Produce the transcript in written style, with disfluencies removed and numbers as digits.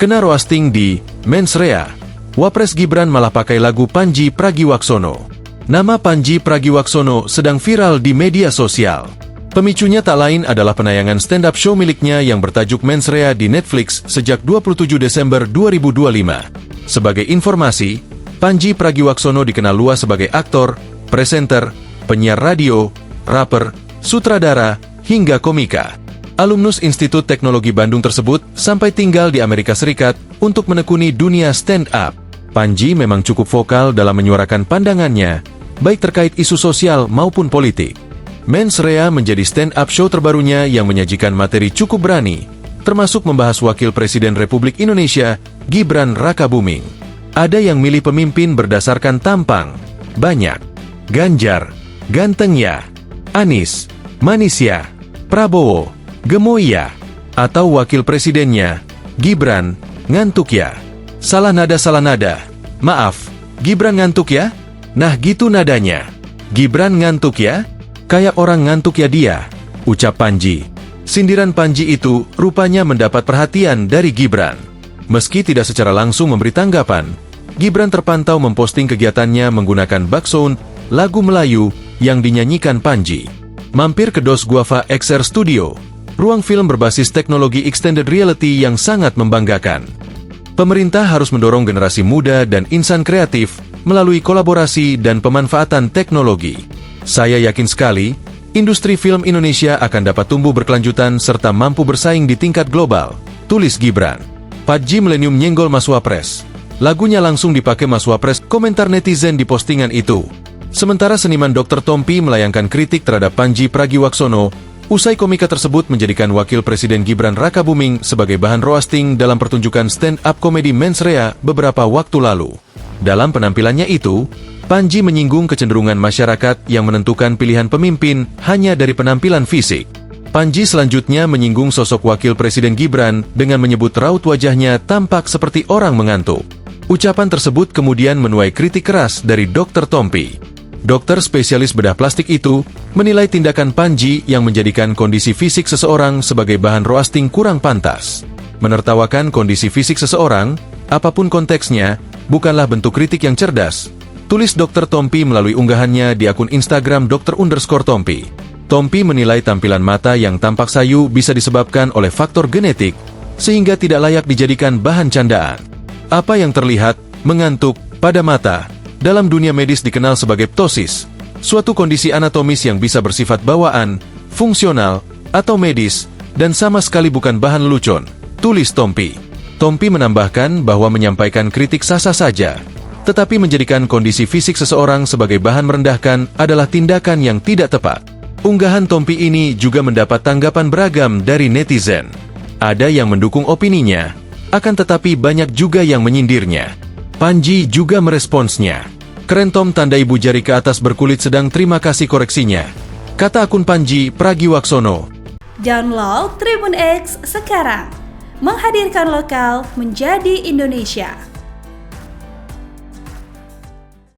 Kena roasting di Mens Rea, Wapres Gibran malah pakai lagu Pandji Pragiwaksono. Nama Pandji Pragiwaksono sedang viral di media sosial. Pemicunya tak lain adalah penayangan stand-up show miliknya yang bertajuk Mens Rea di Netflix sejak 27 Desember 2025. Sebagai informasi, Pandji Pragiwaksono dikenal luas sebagai aktor, presenter, penyiar radio, rapper, sutradara, hingga komika. Alumnus Institut Teknologi Bandung tersebut sampai tinggal di Amerika Serikat untuk menekuni dunia stand-up. Pandji memang cukup vokal dalam menyuarakan pandangannya, baik terkait isu sosial maupun politik. Mens Rea menjadi stand-up show terbarunya yang menyajikan materi cukup berani, termasuk membahas Wakil Presiden Republik Indonesia, Gibran Rakabuming. Ada yang milih pemimpin berdasarkan tampang, banyak. Ganjar, ganteng ya. Anies, manis ya. Prabowo, gemoy ya. Atau Wakil Presidennya, Gibran, ngantuk ya. Salah nada. Maaf, Gibran ngantuk ya? Nah gitu nadanya. Gibran ngantuk ya? Kayak orang ngantuk ya dia, ucap Pandji. Sindiran Pandji itu rupanya mendapat perhatian dari Gibran. Meski tidak secara langsung memberi tanggapan, Gibran terpantau memposting kegiatannya menggunakan backsound lagu Melayu yang dinyanyikan Pandji. Mampir ke Dos Guava XR Studio, ruang film berbasis teknologi extended reality yang sangat membanggakan. Pemerintah harus mendorong generasi muda dan insan kreatif melalui kolaborasi dan pemanfaatan teknologi. Saya yakin sekali, industri film Indonesia akan dapat tumbuh berkelanjutan serta mampu bersaing di tingkat global, tulis Gibran. Pandji Millennium nyenggol Mas Wapres. Lagunya langsung dipakai Mas Wapres, komentar netizen di postingan itu. Sementara seniman Dr. Tompi melayangkan kritik terhadap Pandji Pragiwaksono, usai komika tersebut menjadikan Wakil Presiden Gibran Rakabuming sebagai bahan roasting dalam pertunjukan stand-up komedi Mens Rea beberapa waktu lalu. Dalam penampilannya itu, Pandji menyinggung kecenderungan masyarakat yang menentukan pilihan pemimpin hanya dari penampilan fisik. Pandji selanjutnya menyinggung sosok Wakil Presiden Gibran dengan menyebut raut wajahnya tampak seperti orang mengantuk. Ucapan tersebut kemudian menuai kritik keras dari Dr. Tompi. Dokter spesialis bedah plastik itu menilai tindakan Pandji yang menjadikan kondisi fisik seseorang sebagai bahan roasting kurang pantas. Menertawakan kondisi fisik seseorang, apapun konteksnya, bukanlah bentuk kritik yang cerdas, tulis Dr. Tompi melalui unggahannya di akun Instagram Dr_Tompi. Tompi menilai tampilan mata yang tampak sayu bisa disebabkan oleh faktor genetik, sehingga tidak layak dijadikan bahan candaan. Apa yang terlihat, mengantuk, pada mata, dalam dunia medis dikenal sebagai ptosis, suatu kondisi anatomis yang bisa bersifat bawaan, fungsional, atau medis, dan sama sekali bukan bahan lelucon, tulis Tompi. Tompi menambahkan bahwa menyampaikan kritik sah-sah saja, tetapi menjadikan kondisi fisik seseorang sebagai bahan merendahkan adalah tindakan yang tidak tepat. Unggahan Tompi ini juga mendapat tanggapan beragam dari netizen. Ada yang mendukung opininya, akan tetapi banyak juga yang menyindirnya. Pandji juga meresponsnya. Keren Tom, tanda ibu jari ke atas berkulit sedang, terima kasih koreksinya, kata akun Pandji Pragiwaksono. Download Tribun X sekarang, menghadirkan lokal menjadi Indonesia.